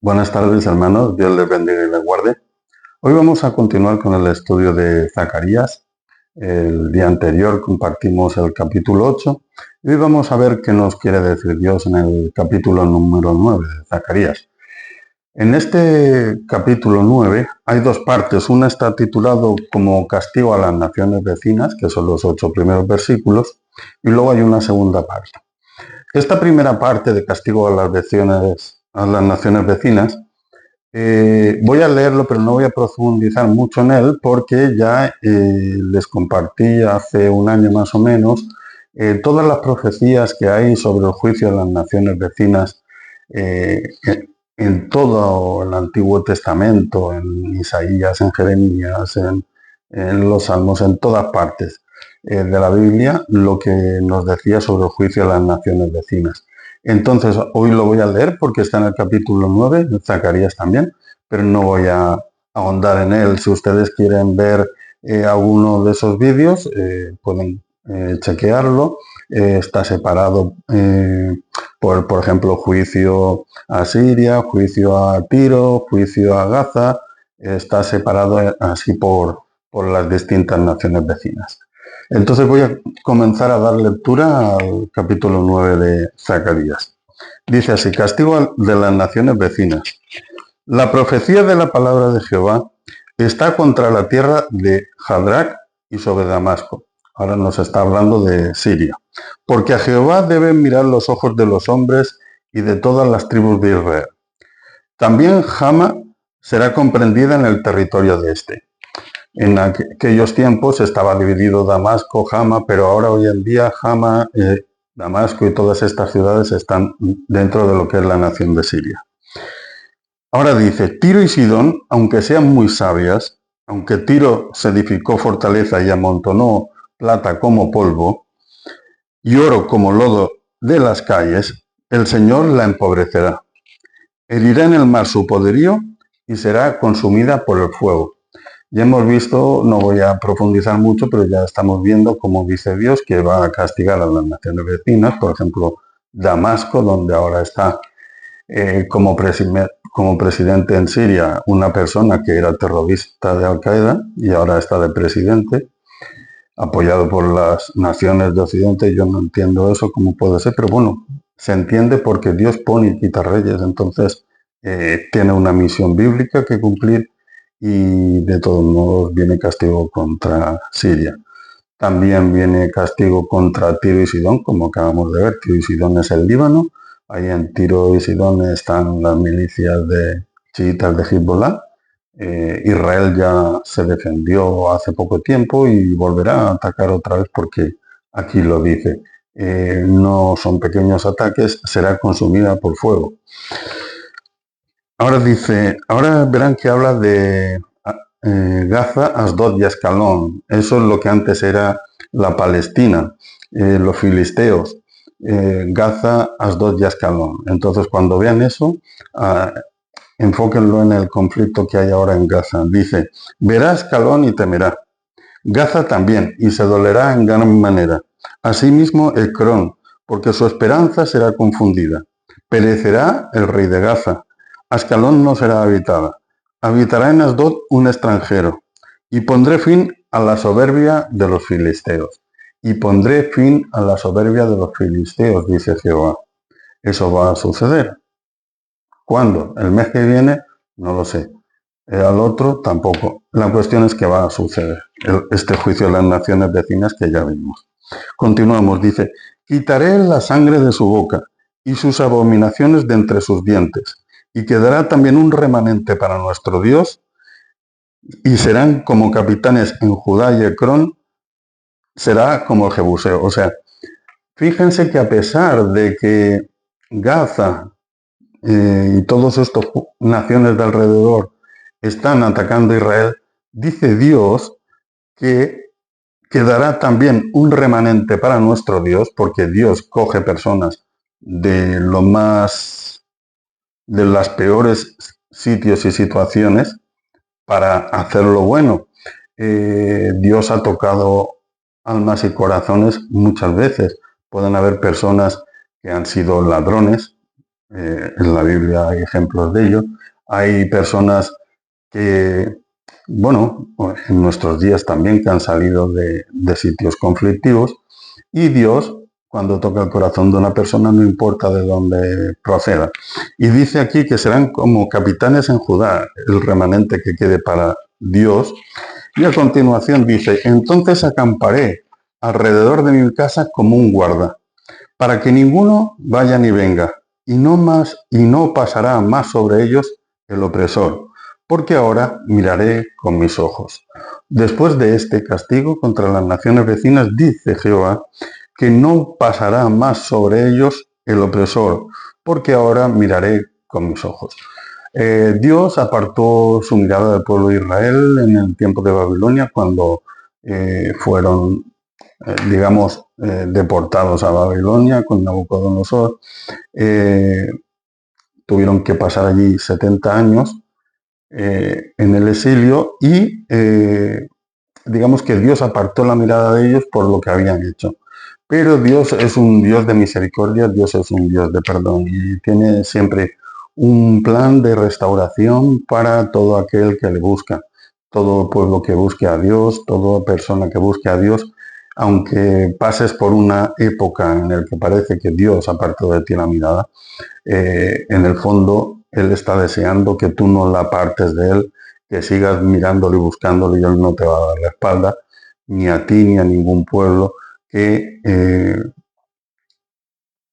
Buenas tardes, hermanos. Dios les bendiga y les guarde. Hoy vamos a continuar con el estudio de Zacarías. El día anterior compartimos el capítulo 8 y hoy vamos a ver qué nos quiere decir Dios en el capítulo número 9 de Zacarías. En este capítulo 9 hay dos partes. Una está titulado como castigo a las naciones vecinas, que son los 8 primeros versículos, y luego hay una segunda parte. Esta primera parte de castigo a las naciones vecinas, voy a leerlo, pero no voy a profundizar mucho en él porque ya les compartí hace un año más o menos todas las profecías que hay sobre el juicio de las naciones vecinas eh, en todo el Antiguo Testamento, en Isaías, en Jeremías, en los Salmos, en todas partes de la Biblia, lo que nos decía sobre el juicio de las naciones vecinas. Entonces, hoy lo voy a leer porque está en el capítulo 9, de Zacarías también, pero no voy a ahondar en él. Si ustedes quieren ver alguno de esos vídeos, pueden chequearlo. Está separado por ejemplo, juicio a Siria, juicio a Tiro, juicio a Gaza. Está separado así por las distintas naciones vecinas. Entonces voy a comenzar a dar lectura al capítulo 9 de Zacarías. Dice así: castigo de las naciones vecinas. La profecía de la palabra de Jehová está contra la tierra de Hadrac y sobre Damasco. Ahora nos está hablando de Siria. Porque a Jehová deben mirar los ojos de los hombres y de todas las tribus de Israel. También Hama será comprendida en el territorio de este. En aquellos tiempos estaba dividido Damasco, Hama, pero ahora hoy en día Hama, Damasco y todas estas ciudades están dentro de lo que es la nación de Siria. Ahora dice: Tiro y Sidón, aunque sean muy sabias, aunque Tiro se edificó fortaleza y amontonó plata como polvo y oro como lodo de las calles, el Señor la empobrecerá. Herirá en el mar su poderío y será consumida por el fuego. Ya hemos visto, no voy a profundizar mucho, pero ya estamos viendo cómo dice Dios que va a castigar a las naciones vecinas, por ejemplo, Damasco, donde ahora está como presidente en Siria una persona que era terrorista de Al-Qaeda y ahora está de presidente, apoyado por las naciones de Occidente. Yo no entiendo eso, cómo puede ser, pero bueno, se entiende porque Dios pone y quita reyes, entonces tiene una misión bíblica que cumplir y de todos modos viene castigo contra Siria. También viene castigo contra Tiro y Sidón, como acabamos de ver. Tiro y Sidón es el Líbano. Ahí en Tiro y Sidón están las milicias de chiitas de Hezbollah. Israel ya se defendió hace poco tiempo y volverá a atacar otra vez porque aquí lo dice. No son pequeños ataques, será consumida por fuego. Ahora dice, ahora verán que habla de Gaza, Asdod y Ascalón. Eso es lo que antes era la Palestina, los filisteos. Gaza, Asdod y Ascalón. Entonces, cuando vean eso, enfóquenlo en el conflicto que hay ahora en Gaza. Dice: verá Ascalón y temerá. Gaza también, y se dolerá en gran manera. Asimismo, Ecrón, porque su esperanza será confundida. Perecerá el rey de Gaza. Ascalón no será habitada. Habitará en Asdod un extranjero. Y pondré fin a la soberbia de los filisteos. Y pondré fin a la soberbia de los filisteos, dice Jehová. Eso va a suceder. ¿Cuándo? ¿El mes que viene? No lo sé. Al otro tampoco. La cuestión es que va a suceder este juicio de las naciones vecinas que ya vimos. Continuamos, dice: quitaré la sangre de su boca y sus abominaciones de entre sus dientes, y quedará también un remanente para nuestro Dios, y serán como capitanes en Judá y Ecrón, será como el Jebuseo. O sea, fíjense que a pesar de que Gaza y todas estas naciones de alrededor están atacando a Israel, dice Dios que quedará también un remanente para nuestro Dios, porque Dios coge personas de de las peores sitios y situaciones para hacer lo bueno. Dios ha tocado almas y corazones muchas veces. Pueden haber personas que han sido ladrones, En la Biblia hay ejemplos de ello. Hay personas que, bueno, en nuestros días también que han salido de sitios conflictivos y Dios, cuando toca el corazón de una persona, no importa de dónde proceda. Y dice aquí que serán como capitanes en Judá, el remanente que quede para Dios. Y a continuación dice, entonces acamparé alrededor de mi casa como un guarda, para que ninguno vaya ni venga, y no pasará más sobre ellos el opresor, porque ahora miraré con mis ojos. Después de este castigo contra las naciones vecinas, dice Jehová, que no pasará más sobre ellos el opresor, porque ahora miraré con mis ojos. Dios apartó su mirada del pueblo de Israel en el tiempo de Babilonia, cuando fueron deportados a Babilonia con Nabucodonosor. Tuvieron que pasar allí 70 años en el exilio y digamos que Dios apartó la mirada de ellos por lo que habían hecho. Pero Dios es un Dios de misericordia, Dios es un Dios de perdón y tiene siempre un plan de restauración para todo aquel que le busca, todo pueblo que busque a Dios, toda persona que busque a Dios, aunque pases por una época en la que parece que Dios apartó de ti la mirada, en el fondo Él está deseando que tú no la apartes de Él, que sigas mirándolo y buscándolo y Él no te va a dar la espalda, ni a ti ni a ningún pueblo que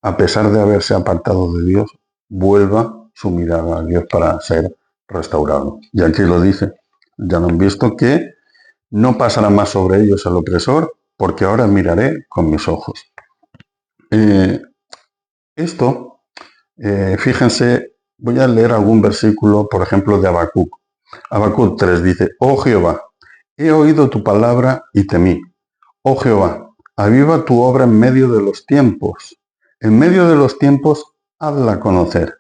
a pesar de haberse apartado de Dios, vuelva su mirada a Dios para ser restaurado. Y aquí lo dice, ya lo han visto que no pasará más sobre ellos el opresor, porque ahora miraré con mis ojos. Fíjense, voy a leer algún versículo, por ejemplo, de Habacuc. Habacuc 3 dice, oh Jehová, he oído tu palabra y temí. Oh Jehová, aviva tu obra en medio de los tiempos. En medio de los tiempos, hazla conocer.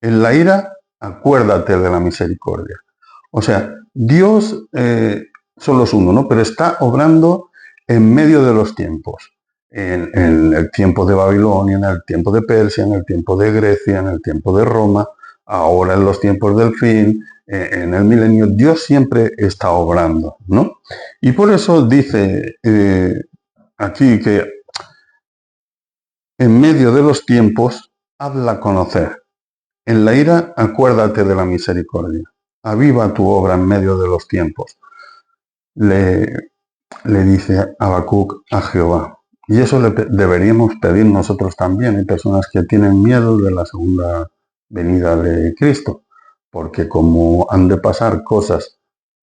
En la ira, acuérdate de la misericordia. O sea, Dios solo es uno, ¿no? Pero está obrando en medio de los tiempos. En el tiempo de Babilonia, en el tiempo de Persia, en el tiempo de Grecia, en el tiempo de Roma, ahora en los tiempos del fin, en el milenio, Dios siempre está obrando, ¿no? Y por eso dice aquí que en medio de los tiempos, hazla conocer. En la ira, acuérdate de la misericordia. Aviva tu obra en medio de los tiempos. Le dice Habacuc a Jehová. Y eso deberíamos pedir nosotros también. Hay personas que tienen miedo de la segunda venida de Cristo, porque como han de pasar cosas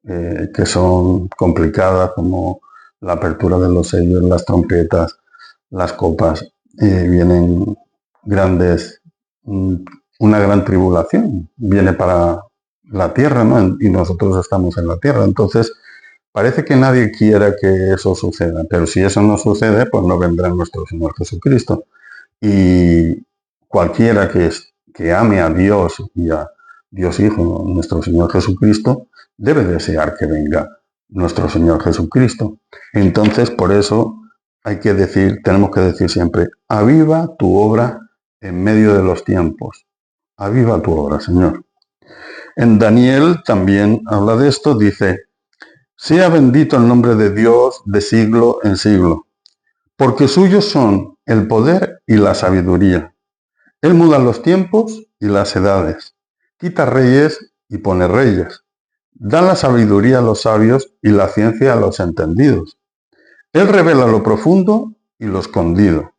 que son complicadas, como la apertura de los sellos, las trompetas, las copas, vienen una gran tribulación, viene para la tierra, ¿no? Y nosotros estamos en la tierra. Entonces, parece que nadie quiera que eso suceda, pero si eso no sucede, pues no vendrá nuestro Señor Jesucristo. Y cualquiera que ame a Dios y a Dios Hijo, nuestro Señor Jesucristo, debe desear que venga nuestro Señor Jesucristo. Entonces, por eso tenemos que decir siempre, aviva tu obra en medio de los tiempos. Aviva tu obra, Señor. En Daniel también habla de esto, dice, sea bendito el nombre de Dios de siglo en siglo, porque suyos son el poder y la sabiduría. Él muda los tiempos y las edades, quita reyes y pone reyes, da la sabiduría a los sabios y la ciencia a los entendidos. Él revela lo profundo y lo escondido,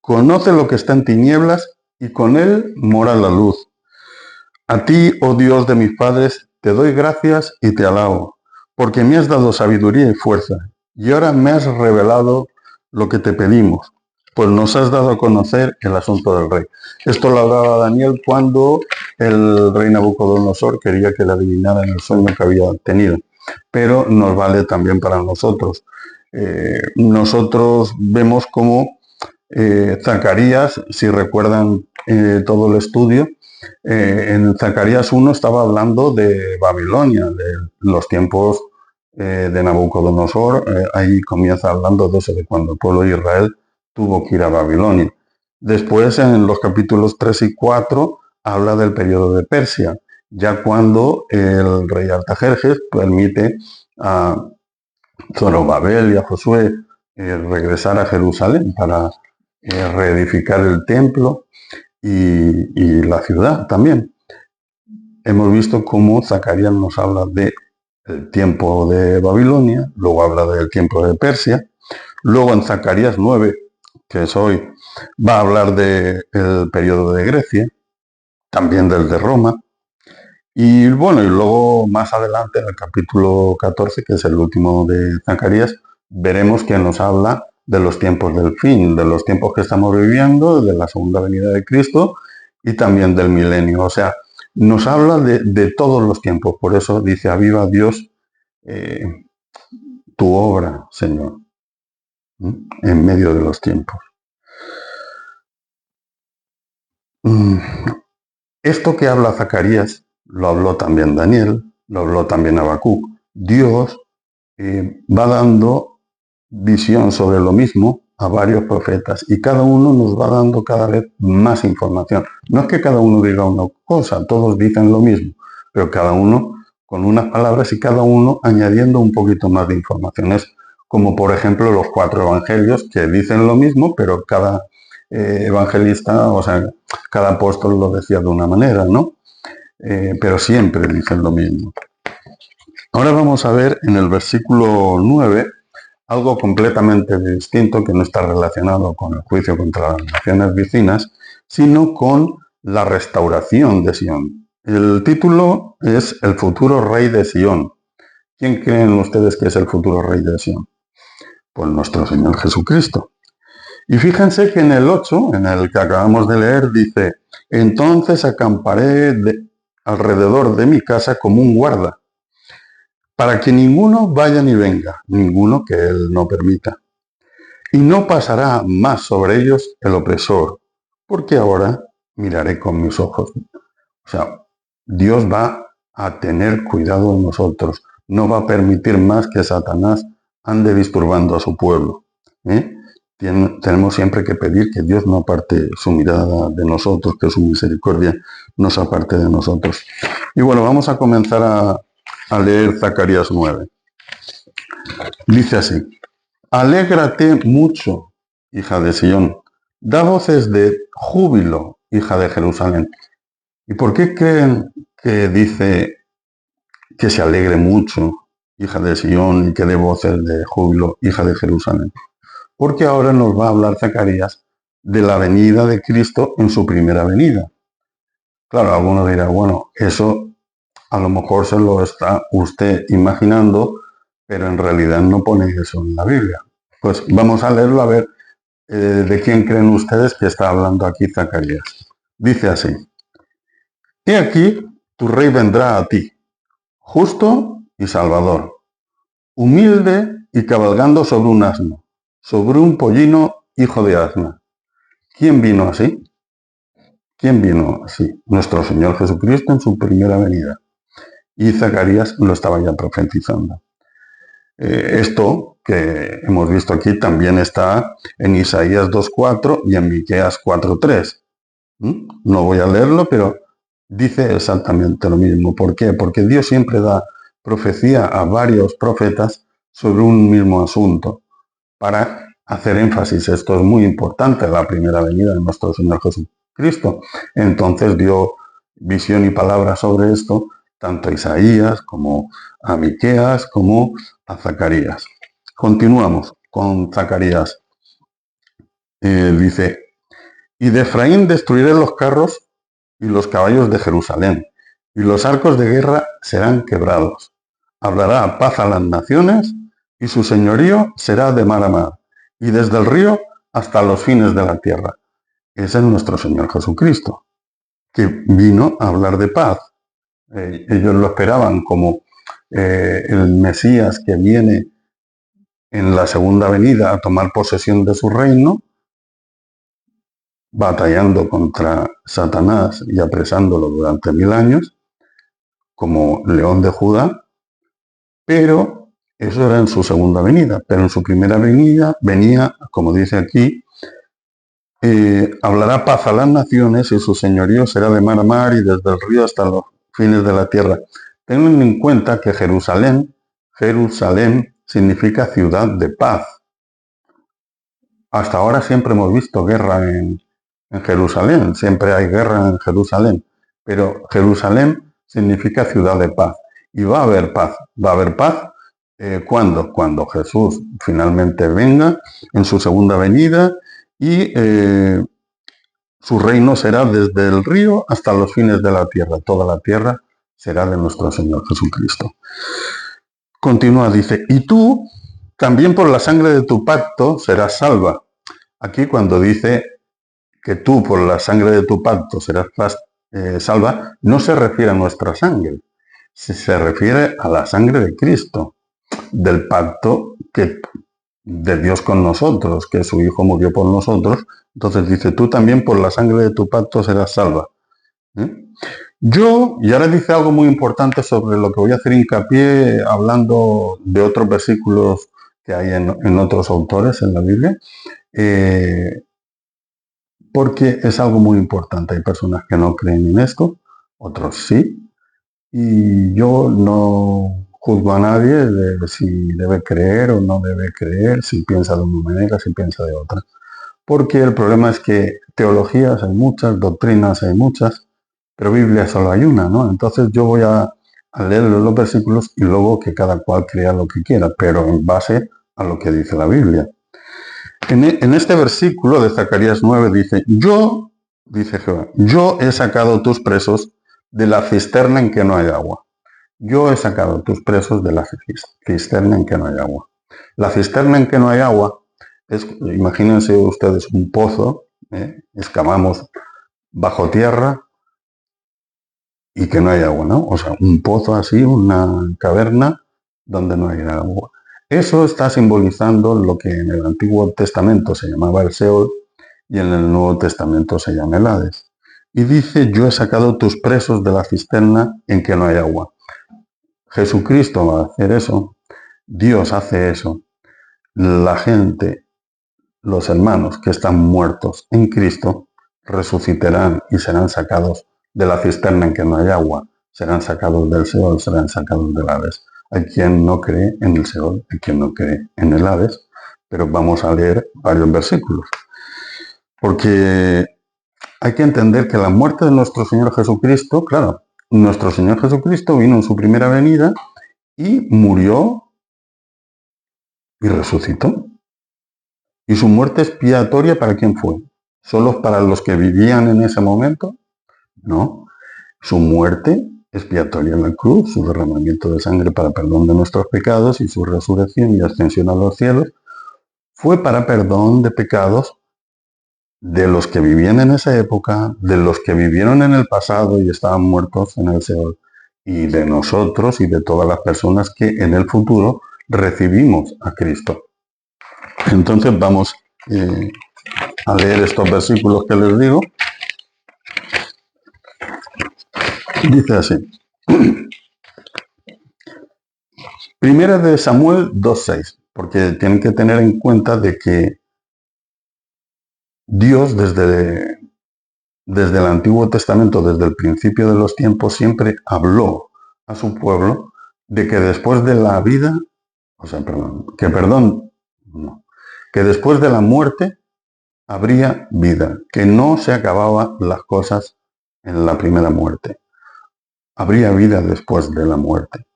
conoce lo que está en tinieblas y con él mora la luz. A ti, oh Dios de mis padres, te doy gracias y te alabo, porque me has dado sabiduría y fuerza, y ahora me has revelado lo que te pedimos, pues nos has dado a conocer el asunto del rey. Esto lo hablaba Daniel cuando el rey Nabucodonosor quería que le adivinaran el sueño que había tenido, pero nos vale también para nosotros. Nosotros vemos cómo Zacarías, si recuerdan todo el estudio, en Zacarías 1 estaba hablando de Babilonia, de los tiempos de Nabucodonosor. Ahí comienza hablando de eso, de cuando el pueblo de Israel tuvo que ir a Babilonia. Después, en los capítulos 3 y 4, habla del periodo de Persia, ya cuando el rey Artajerjes permite a Zorobabel y a Josué regresar a Jerusalén para reedificar el templo y la ciudad también. Hemos visto cómo Zacarías nos habla del tiempo de Babilonia, luego habla del tiempo de Persia, luego en Zacarías 9, que es hoy, va a hablar del periodo de Grecia, también del de Roma, y bueno, y luego más adelante en el capítulo 14, que es el último de Zacarías, veremos que nos habla de los tiempos del fin, de los tiempos que estamos viviendo, de la segunda venida de Cristo y también del milenio. O sea, nos habla de todos los tiempos. Por eso dice, aviva Dios tu obra, Señor, en medio de los tiempos. Esto que habla Zacarías, lo habló también Daniel, lo habló también Habacuc. Dios va dando visión sobre lo mismo a varios profetas y cada uno nos va dando cada vez más información. No es que cada uno diga una cosa, todos dicen lo mismo, pero cada uno con unas palabras y cada uno añadiendo un poquito más de informaciones, como por ejemplo los 4 evangelios que dicen lo mismo, pero cada evangelista, o sea, cada apóstol lo decía de una manera, ¿no? Pero siempre dicen lo mismo. Ahora vamos a ver en el versículo 9 algo completamente distinto que no está relacionado con el juicio contra las naciones vecinas, sino con la restauración de Sion. El título es El futuro rey de Sion. ¿Quién creen ustedes que es el futuro rey de Sion? Pues nuestro Señor Jesucristo. Y fíjense que en el 8, en el que acabamos de leer, dice, entonces acamparé alrededor de mi casa como un guarda, para que ninguno vaya ni venga, ninguno que él no permita. Y no pasará más sobre ellos el opresor, porque ahora miraré con mis ojos. O sea, Dios va a tener cuidado de nosotros, no va a permitir más que Satanás ande disturbando a su pueblo. Tenemos siempre que pedir que Dios no aparte su mirada de nosotros, que su misericordia nos aparte de nosotros. Y bueno, vamos a comenzar a leer Zacarías 9. Dice así, alégrate mucho, hija de Sion, da voces de júbilo, hija de Jerusalén. ¿Y por qué creen que dice que se alegre mucho, hija de Sion, y que dé voces de júbilo, hija de Jerusalén? Porque ahora nos va a hablar Zacarías de la venida de Cristo en su primera venida. Claro, algunos dirán, bueno, eso a lo mejor se lo está usted imaginando, pero en realidad no pone eso en la Biblia. Pues vamos a leerlo a ver de quién creen ustedes que está hablando aquí Zacarías. Dice así, he aquí, tu rey vendrá a ti, justo y salvador, humilde y cabalgando sobre un asno, sobre un pollino hijo de asna. ¿Quién vino así? ¿Quién vino así? Nuestro Señor Jesucristo en su primera venida. Y Zacarías lo estaba ya profetizando. Esto que hemos visto aquí también está en Isaías 2.4 y en Miqueas 4.3. No voy a leerlo, pero dice exactamente lo mismo. ¿Por qué? Porque Dios siempre da profecía a varios profetas sobre un mismo asunto para hacer énfasis. Esto es muy importante, la primera venida de nuestro Señor Jesucristo. Entonces dio visión y palabra sobre esto tanto a Isaías como a Miqueas como a Zacarías. Continuamos con Zacarías. Dice, y de Efraín destruiré los carros y los caballos de Jerusalén, y los arcos de guerra serán quebrados. Hablará paz a las naciones, y su señorío será de mar a mar, y desde el río hasta los fines de la tierra. Ese es nuestro Señor Jesucristo, que vino a hablar de paz. Ellos lo esperaban como el Mesías que viene en la segunda venida a tomar posesión de su reino, batallando contra Satanás y apresándolo durante 1000 años, como león de Judá, pero eso era en su segunda venida. Pero en su primera venida venía, como dice aquí, Hablará paz a las naciones y su señorío será de mar a mar y desde el río hasta los fines de la tierra. Tengan en cuenta que Jerusalén significa ciudad de paz. Hasta ahora siempre hemos visto guerra en Jerusalén, siempre hay guerra en Jerusalén, pero Jerusalén significa ciudad de paz. Y va a haber paz. ¿Va a haber paz? ¿Cuándo? Cuando Jesús finalmente venga en su segunda venida y su reino será desde el río hasta los fines de la tierra. Toda la tierra será de nuestro Señor Jesucristo. Continúa, dice, y tú también por la sangre de tu pacto serás salva. Aquí cuando dice que tú por la sangre de tu pacto serás salva, no se refiere a nuestra sangre, se refiere a la sangre de Cristo, del pacto de Dios con nosotros, que su Hijo murió por nosotros. Entonces dice, tú también por la sangre de tu pacto serás salva. Y ahora dice algo muy importante sobre lo que voy a hacer hincapié hablando de otros versículos que hay en otros autores en la Biblia, porque es algo muy importante. Hay personas que no creen en esto, otros sí, y yo no juzgo a nadie de si debe creer o no debe creer, si piensa de una manera, si piensa de otra. Porque el problema es que teologías hay muchas, doctrinas hay muchas, pero Biblia solo hay una, ¿no? Entonces yo voy a leer los versículos y luego que cada cual crea lo que quiera, pero en base a lo que dice la Biblia. En este versículo de Zacarías 9 dice, dice Jehová, yo he sacado tus presos de la cisterna en que no hay agua. Yo he sacado tus presos de la cisterna en que no hay agua. La cisterna en que no hay agua es, imagínense ustedes un pozo, excavamos bajo tierra y que no hay agua, ¿no? O sea, un pozo así, una caverna donde no hay agua. Eso está simbolizando lo que en el Antiguo Testamento se llamaba el Seol y en el Nuevo Testamento se llama el Hades. Y dice, yo he sacado tus presos de la cisterna en que no hay agua. Jesucristo va a hacer eso, Dios hace eso, la gente, los hermanos que están muertos en Cristo, resucitarán y serán sacados de la cisterna en que no hay agua, serán sacados del Seol, serán sacados del Hades. Hay quien no cree en el Seol, hay quien no cree en el Hades, pero vamos a leer varios versículos. Porque hay que entender que la muerte de nuestro Señor Jesucristo, claro, nuestro Señor Jesucristo vino en su primera venida y murió y resucitó. ¿Y su muerte expiatoria para quién fue? ¿Solo para los que vivían en ese momento? No. Su muerte expiatoria en la cruz, su derramamiento de sangre para perdón de nuestros pecados y su resurrección y ascensión a los cielos, fue para perdón de pecados de los que vivían en esa época, de los que vivieron en el pasado y estaban muertos en el Seol, y de nosotros y de todas las personas que en el futuro recibimos a Cristo. Entonces vamos a leer estos versículos que les digo. Dice así. Primera de Samuel 2.6, porque tienen que tener en cuenta de que Dios desde el Antiguo Testamento, desde el principio de los tiempos, siempre habló a su pueblo de que después de la vida, que después de la muerte habría vida, que no se acababan las cosas en la primera muerte. Habría vida después de la muerte.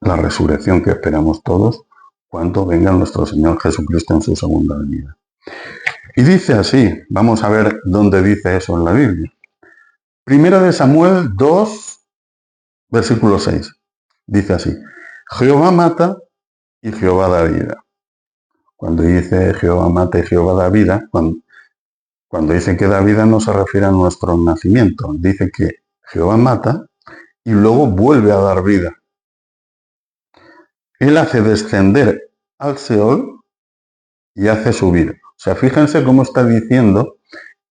La resurrección que esperamos todos cuando venga nuestro Señor Jesucristo en su segunda venida. Y dice así, vamos a ver dónde dice eso en la Biblia. Primera de Samuel 2, versículo 6. Dice así, Jehová mata y Jehová da vida. Cuando dice Jehová mata y Jehová da vida, cuando dice que da vida no se refiere a nuestro nacimiento. Dice que Jehová mata y luego vuelve a dar vida. Él hace descender al Seol y hace subir. O sea, fíjense cómo está diciendo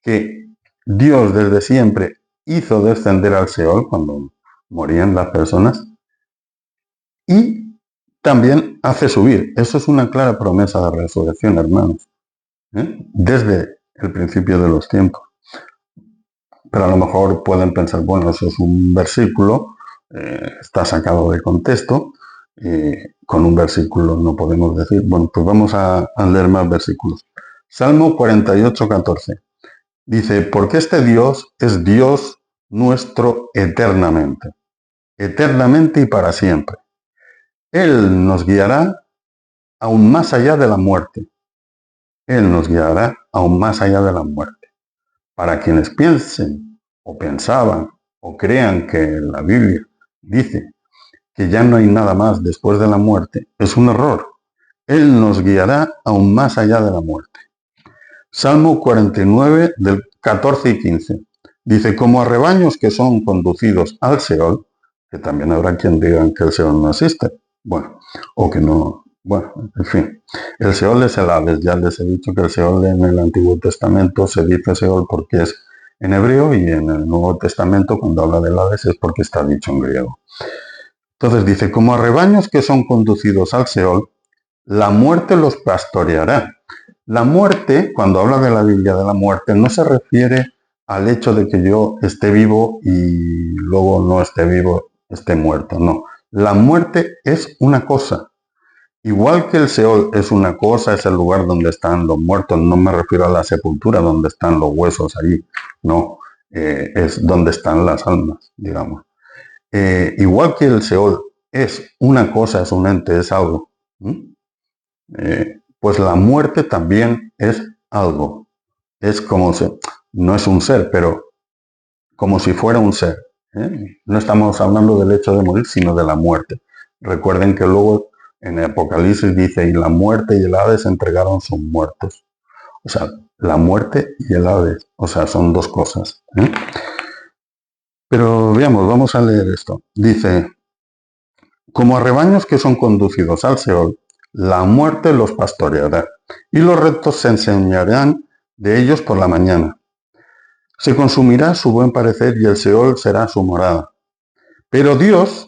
que Dios desde siempre hizo descender al Seol cuando morían las personas y también hace subir. Eso es una clara promesa de resurrección, hermanos. desde el principio de los tiempos. Pero a lo mejor pueden pensar, bueno, eso es un versículo, está sacado de contexto, con un versículo no podemos decir. Bueno, pues vamos a leer más versículos. Salmo 48, 14. Dice, porque este Dios es Dios nuestro eternamente, eternamente y para siempre. Él nos guiará aún más allá de la muerte. Él nos guiará aún más allá de la muerte. Para quienes piensen o pensaban o crean que la Biblia dice que ya no hay nada más después de la muerte, es un error. Él nos guiará aún más allá de la muerte. Salmo 49 del 14 y 15. Dice, como a rebaños que son conducidos al Seol, que también habrá quien diga que el Seol no existe. Bueno, o que no, bueno, en fin. El Seol es el Hades. Ya les he dicho que el Seol en el Antiguo Testamento se dice Seol porque es en hebreo y en el Nuevo Testamento cuando habla del Hades es porque está dicho en griego. Entonces dice, como a rebaños que son conducidos al Seol, la muerte los pastoreará. La muerte, cuando habla de la Biblia de la muerte, no se refiere al hecho de que yo esté vivo y luego no esté vivo, esté muerto. No, la muerte es una cosa. Igual que el Seol es una cosa, es el lugar donde están los muertos. No me refiero a la sepultura donde están los huesos allí. No, es donde están las almas, digamos. Igual que el Seol es una cosa, es un ente, es algo. Pues la muerte también es algo. Es como si, no es un ser, pero como si fuera un ser. No estamos hablando del hecho de morir, sino de la muerte. Recuerden que luego en el Apocalipsis dice, y la muerte y el Hades entregaron sus muertos. O sea, la muerte y el Hades, o sea, son dos cosas. Pero veamos, vamos a leer esto. Dice, como a rebaños que son conducidos al Seol, la muerte los pastoreará, y los rectos se enseñarán de ellos por la mañana. Se consumirá su buen parecer y el Seol será su morada. Pero Dios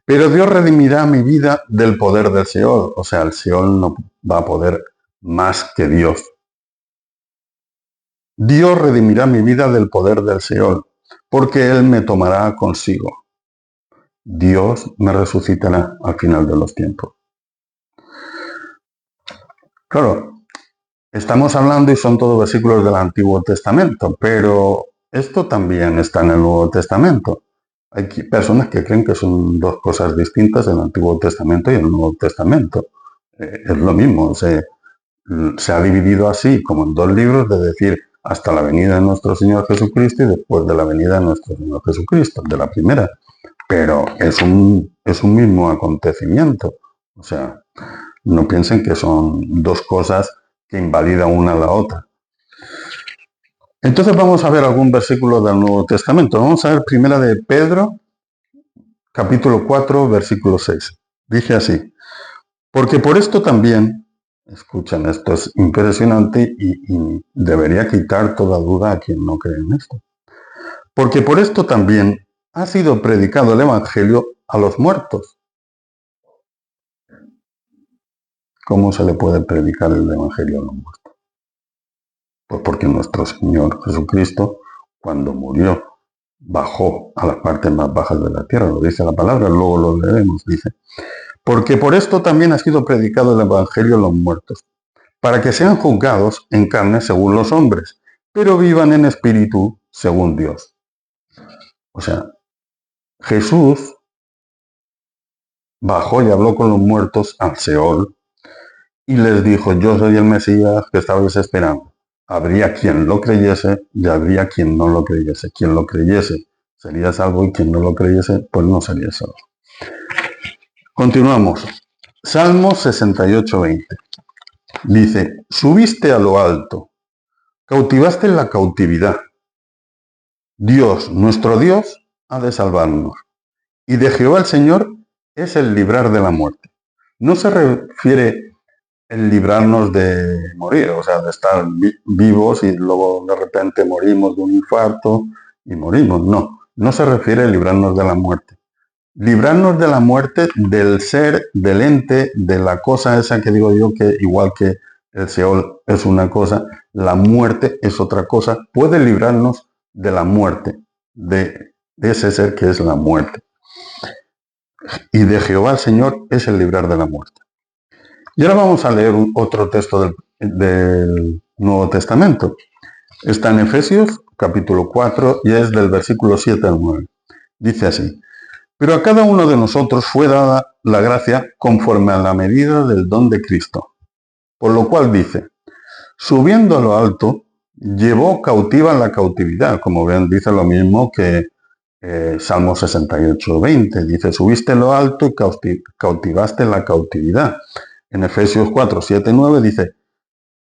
redimirá mi vida del poder del Seol. O sea, el Seol no va a poder más que Dios. Dios redimirá mi vida del poder del Seol, porque Él me tomará consigo. Dios me resucitará al final de los tiempos. Claro, estamos hablando y son todos versículos del Antiguo Testamento, pero esto también está en el Nuevo Testamento. Hay personas que creen que son dos cosas distintas, el Antiguo Testamento y el Nuevo Testamento. Es lo mismo, se ha dividido así como en dos libros, de decir hasta la venida de nuestro Señor Jesucristo y después de la venida de nuestro Señor Jesucristo, de la primera. Pero es un mismo acontecimiento. O sea, no piensen que son dos cosas que invalidan una a la otra. Entonces vamos a ver algún versículo del Nuevo Testamento. Vamos a ver primera de Pedro, capítulo 4, versículo 6. Dice así, porque por esto también, escuchen, esto es impresionante y debería quitar toda duda a quien no cree en esto. Porque por esto también ha sido predicado el Evangelio a los muertos. ¿Cómo se le puede predicar el Evangelio a los muertos? Pues porque nuestro Señor Jesucristo, cuando murió, bajó a las partes más bajas de la tierra, lo dice la palabra, luego lo leeremos, dice. Porque por esto también ha sido predicado el Evangelio a los muertos, para que sean juzgados en carne según los hombres, pero vivan en espíritu según Dios. O sea, Jesús bajó y habló con los muertos al Seol y les dijo, yo soy el Mesías que estabais esperando. Habría quien lo creyese y habría quien no lo creyese. Quien lo creyese sería salvo y quien no lo creyese, pues no sería salvo. Continuamos. Salmo 68, 20. Dice, subiste a lo alto, cautivaste la cautividad. Dios, nuestro Dios, ha de salvarnos. Y de Jehová el Señor es el librar de la muerte. No se refiere el librarnos de morir, o sea, de estar vivos y luego de repente morimos de un infarto y morimos. No, no se refiere a librarnos de la muerte. Librarnos de la muerte del ser, del ente, de la cosa esa que digo yo, que igual que El Seol es una cosa, la muerte es otra cosa. Puede librarnos de la muerte, de ese ser que es la muerte. Y de Jehová el Señor es el librar de la muerte. Y ahora vamos a leer otro texto del Nuevo Testamento. Está en Efesios, capítulo 4, y es del versículo 7 al 9. Dice así: pero a cada uno de nosotros fue dada la gracia conforme a la medida del don de Cristo. Por lo cual dice, subiendo a lo alto, llevó cautiva la cautividad. Como ven, dice lo mismo que Salmo 68, 20. Dice, subiste a lo alto y cautivaste la cautividad. En Efesios 4, 7, 9 dice,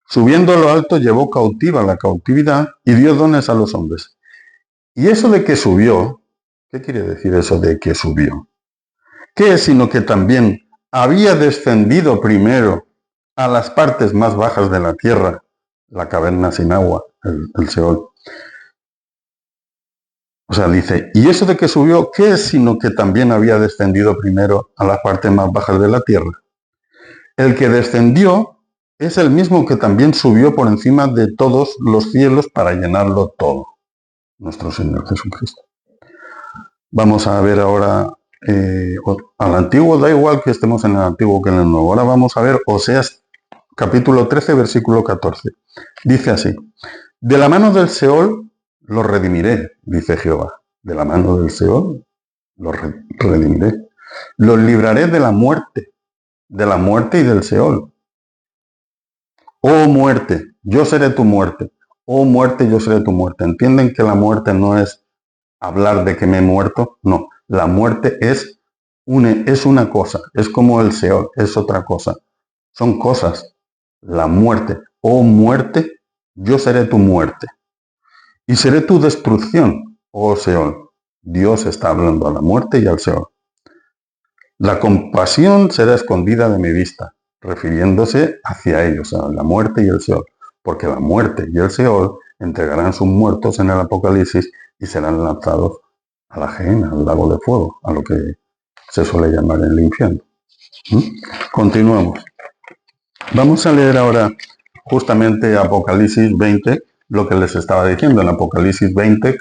subiendo a lo alto, llevó cautiva la cautividad y dio dones a los hombres. Y eso de que subió, ¿qué quiere decir eso de que subió? ¿Qué es sino que también había descendido primero a las partes más bajas de la tierra, la caverna sin agua, el Seol? O sea, dice, ¿y eso de que subió, qué es sino que también había descendido primero a las partes más bajas de la tierra? El que descendió es el mismo que también subió por encima de todos los cielos para llenarlo todo, nuestro Señor Jesucristo. Vamos a ver ahora al antiguo, da igual que estemos en el antiguo que en el nuevo. Ahora vamos a ver Oseas capítulo 13, versículo 14. Dice así, de la mano del Seol los redimiré, dice Jehová. De la mano del Seol los redimiré. Los libraré de la muerte y del Seol. Oh muerte, yo seré tu muerte. Oh muerte, yo seré tu muerte. ¿Entienden que la muerte no es hablar de que me he muerto? No, la muerte es una cosa, es como el Seol, es otra cosa. Son cosas. La muerte, oh muerte, yo seré tu muerte. Y seré tu destrucción, oh Seol. Dios está hablando a la muerte y al Seol. La compasión será escondida de mi vista, refiriéndose hacia ellos, a la muerte y el Seol. Porque la muerte y el Seol entregarán sus muertos en el Apocalipsis y serán lanzados a la gehenna, al lago de fuego, a lo que se suele llamar el infierno. Continuamos. Vamos a leer ahora justamente Apocalipsis 20, lo que les estaba diciendo en Apocalipsis 20,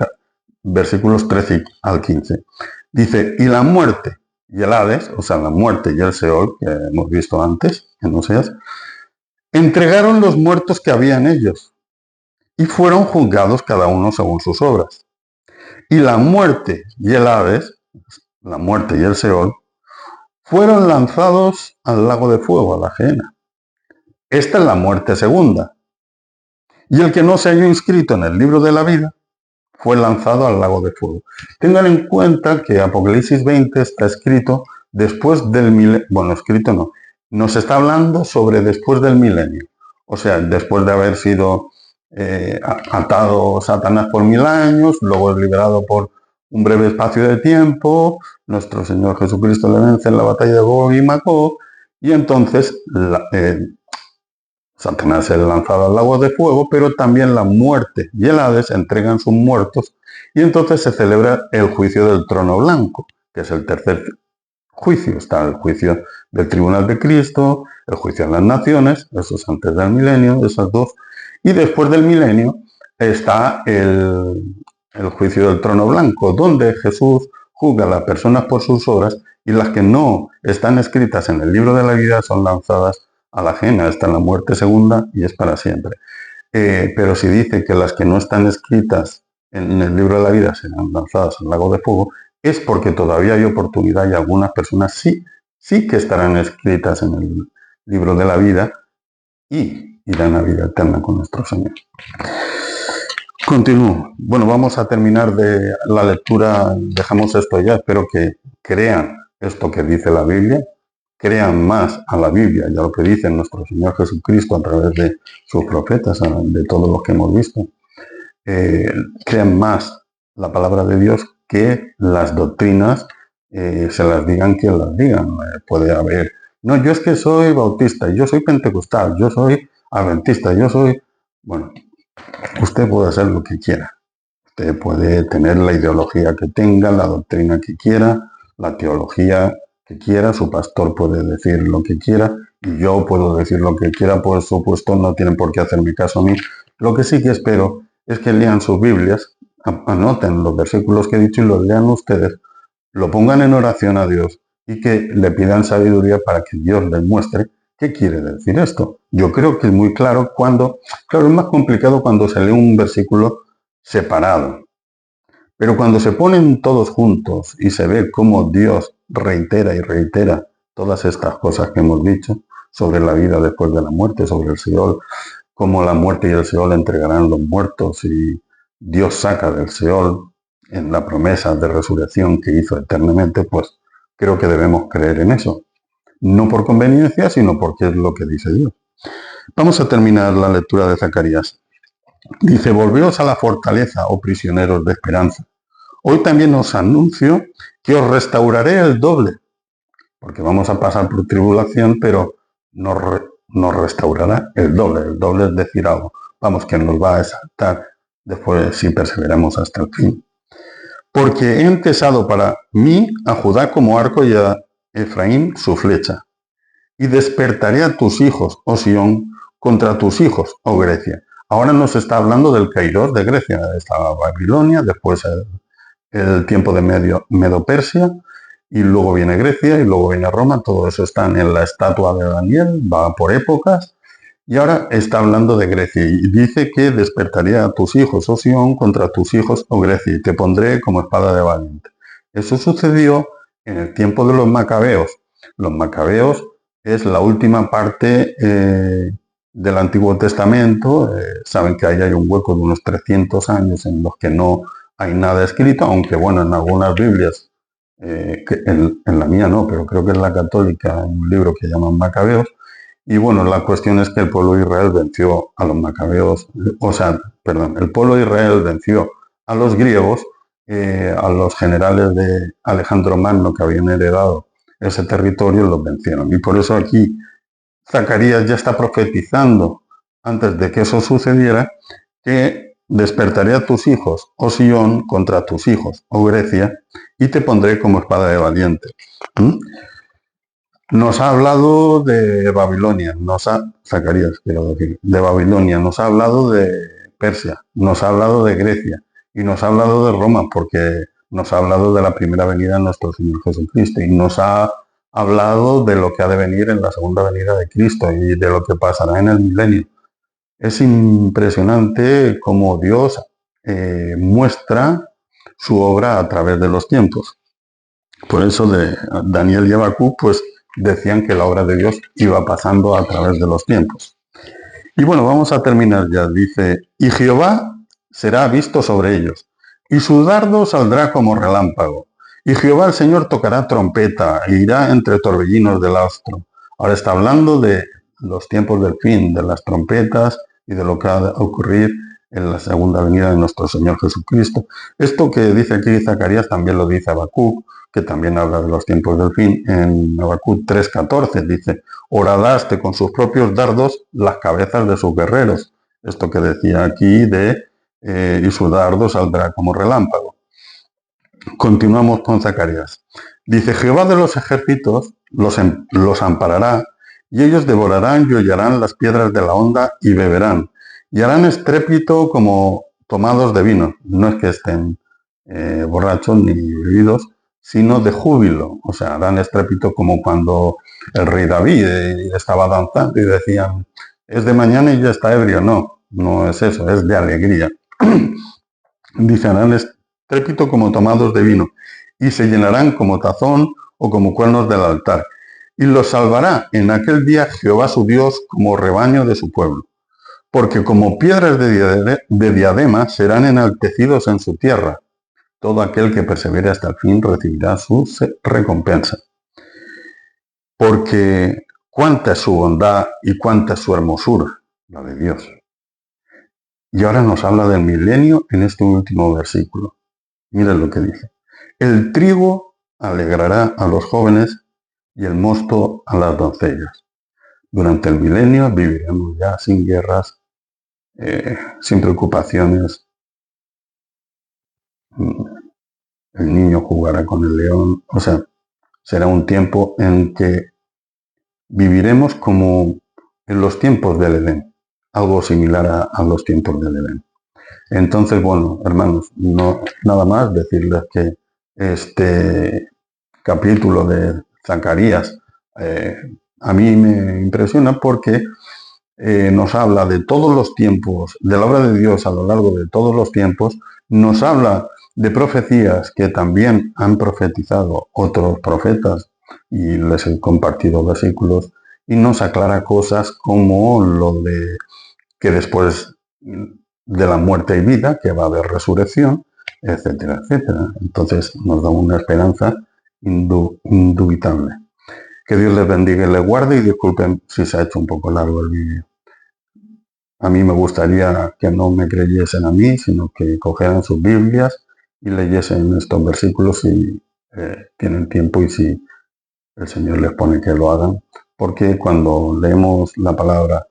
versículos 13 al 15. Dice, y la muerte y el Hades, o sea, la muerte y el Seol, que hemos visto antes en Oseas, entregaron los muertos que había en ellos y fueron juzgados cada uno según sus obras. Y la muerte y el Hades, la muerte y el Seol, fueron lanzados al lago de fuego, a la gehenna. Esta es la muerte segunda. Y el que no se halló inscrito en el libro de la vida fue lanzado al lago de fuego. Tengan en cuenta que Apocalipsis 20 está escrito después del milenio. Bueno, escrito no. Nos está hablando sobre después del milenio. O sea, después de haber sido atado Satanás por 1000 años, luego es liberado por un breve espacio de tiempo, nuestro Señor Jesucristo le vence en la batalla de Gog y Magog, y entonces Satanás es lanzado al lago de fuego, pero también la muerte y el Hades entregan sus muertos, y entonces se celebra el juicio del trono blanco, que es el tercer juicio. Está el juicio del tribunal de Cristo, el juicio de las naciones, eso es antes del milenio, esas dos, y después del milenio está el juicio del trono blanco, donde Jesús juzga a las personas por sus obras, y las que no están escritas en el libro de la vida son lanzadas a la gehenna. Está en la muerte segunda y es para siempre. Pero si dice que las que no están escritas en el libro de la vida serán lanzadas al lago de fuego, es porque todavía hay oportunidad y algunas personas sí que estarán escritas en el libro de la vida y irán a vida eterna con nuestro Señor. Continúo. Bueno, vamos a terminar de la lectura, dejamos esto ya, espero que crean esto que dice la Biblia, crean más a la Biblia y a lo que dice nuestro Señor Jesucristo a través de sus profetas, de todos los que hemos visto. Crean más la palabra de Dios que las doctrinas se las digan quien las digan. Puede haber, no, yo es que soy bautista, yo soy pentecostal, yo soy adventista, yo soy... Bueno, usted puede hacer lo que quiera. Usted puede tener la ideología que tenga, la doctrina que quiera, la teología que quiera, su pastor puede decir lo que quiera. y yo puedo decir lo que quiera, por supuesto, no tienen por qué hacerme caso a mí. Lo que sí que espero es que lean sus Biblias, anoten los versículos que he dicho y los lean ustedes, lo pongan en oración a Dios y que le pidan sabiduría para que Dios les muestre qué quiere decir esto. Yo creo que es muy claro claro, es más complicado cuando se lee un versículo separado, pero cuando se ponen todos juntos y se ve cómo Dios reitera y reitera todas estas cosas que hemos dicho sobre la vida después de la muerte, sobre el Seol, cómo la muerte y el Seol entregarán los muertos y Dios saca del Seol en la promesa de resurrección que hizo eternamente, pues creo que debemos creer en eso. No por conveniencia, sino porque es lo que dice Dios. Vamos a terminar la lectura de Zacarías. Dice, volveos a la fortaleza, oh prisioneros de esperanza. Hoy también os anuncio que os restauraré el doble, porque vamos a pasar por tribulación, pero nos restaurará el doble. El doble es decir algo. Vamos, que nos va a exaltar después si perseveramos hasta el fin. Porque he entesado para mí a Judá como arco y a Efraín su flecha. Y despertaré a tus hijos, oh Sión, contra tus hijos, oh Grecia. Ahora nos está hablando del Kairos de Grecia. Estaba Babilonia, después el tiempo de Medo-Persia, y luego viene Grecia, y luego viene Roma. Todo eso está en la estatua de Daniel, va por épocas. Y ahora está hablando de Grecia y dice que despertaría a tus hijos, oh Sión, contra tus hijos, oh Grecia, y te pondré como espada de valiente. Eso sucedió en el tiempo de los macabeos. Los macabeos es la última parte del Antiguo Testamento. Saben que ahí hay un hueco de unos 300 años en los que no hay nada escrito, aunque bueno, en algunas Biblias, en la mía no, pero creo que en la católica hay un libro que llaman Macabeos. Y bueno, la cuestión es que el pueblo de Israel venció a los macabeos, el pueblo de Israel venció a los griegos, a los generales de Alejandro Magno que habían heredado ese territorio, los vencieron. Y por eso aquí Zacarías ya está profetizando, antes de que eso sucediera, que despertaré a tus hijos, oh Sión, contra tus hijos, oh Grecia, y te pondré como espada de valiente. Nos ha hablado de Babilonia, Zacarías, quiero decir, de Babilonia, nos ha hablado de Persia, nos ha hablado de Grecia y nos ha hablado de Roma, porque nos ha hablado de la primera venida de nuestro Señor Jesucristo y nos ha hablado de lo que ha de venir en la segunda venida de Cristo y de lo que pasará en el milenio. Es impresionante cómo Dios muestra su obra a través de los tiempos. Por eso de Daniel y Habacuc, pues decían que la obra de Dios iba pasando a través de los tiempos. Y bueno, vamos a terminar ya. Dice, y Jehová será visto sobre ellos, y su dardo saldrá como relámpago. Y Jehová el Señor tocará trompeta, e irá entre torbellinos del astro. Ahora está hablando de los tiempos del fin, de las trompetas y de lo que ha de ocurrir en la segunda venida de nuestro Señor Jesucristo. Esto que dice aquí Zacarías también lo dice Habacuc, que también habla de los tiempos del fin. En Habacuc 3:14 dice, horadaste con sus propios dardos las cabezas de sus guerreros. Esto que decía aquí y su dardo saldrá como relámpago. Continuamos con Zacarías. Dice, Jehová de los ejércitos los amparará, y ellos devorarán y hollarán las piedras de la honda y beberán, y harán estrépito como tomados de vino. No es que estén borrachos ni bebidos, sino de júbilo. O sea, harán estrépito como cuando el rey David estaba danzando y decían, es de mañana y ya está ebrio. No, no es eso, es de alegría. Dice, harán estrépito como tomados de vino, y se llenarán como tazón o como cuernos del altar. Y los salvará en aquel día Jehová su Dios como rebaño de su pueblo. Porque como piedras de diadema serán enaltecidos en su tierra. Todo aquel que persevere hasta el fin recibirá su recompensa. Porque cuánta es su bondad y cuánta es su hermosura, la de Dios. Y ahora nos habla del milenio en este último versículo. Miren lo que dice. El trigo alegrará a los jóvenes y el mosto a las doncellas. Durante el milenio viviremos ya sin guerras, sin preocupaciones. El niño jugará con el león. O sea, será un tiempo en que viviremos como en los tiempos del Edén, algo similar a los tiempos del Edén. Entonces, bueno, hermanos, no, nada más decirles que este capítulo de Zacarías a mí me impresiona porque nos habla de todos los tiempos, de la obra de Dios a lo largo de todos los tiempos, nos habla de profecías que también han profetizado otros profetas y les he compartido versículos y nos aclara cosas como lo de que después de la muerte hay vida, que va a haber resurrección, etcétera, etcétera. Entonces nos da una esperanza indubitable. Que Dios les bendiga y les guarde y disculpen si se ha hecho un poco largo el vídeo. A mí me gustaría que no me creyesen a mí, sino que cogieran sus Biblias y leyesen estos versículos si tienen tiempo y si el Señor les pone que lo hagan. Porque cuando leemos la palabra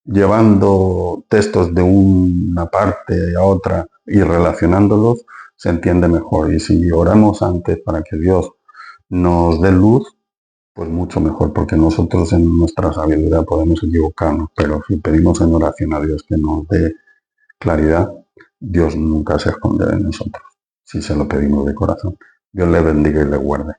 llevando textos de una parte a otra y relacionándolos, se entiende mejor. Y si oramos antes para que Dios nos dé luz, pues mucho mejor, porque nosotros en nuestra sabiduría podemos equivocarnos, pero si pedimos en oración a Dios que nos dé claridad, Dios nunca se esconde de nosotros, si se lo pedimos de corazón. Dios le bendiga y le guarde.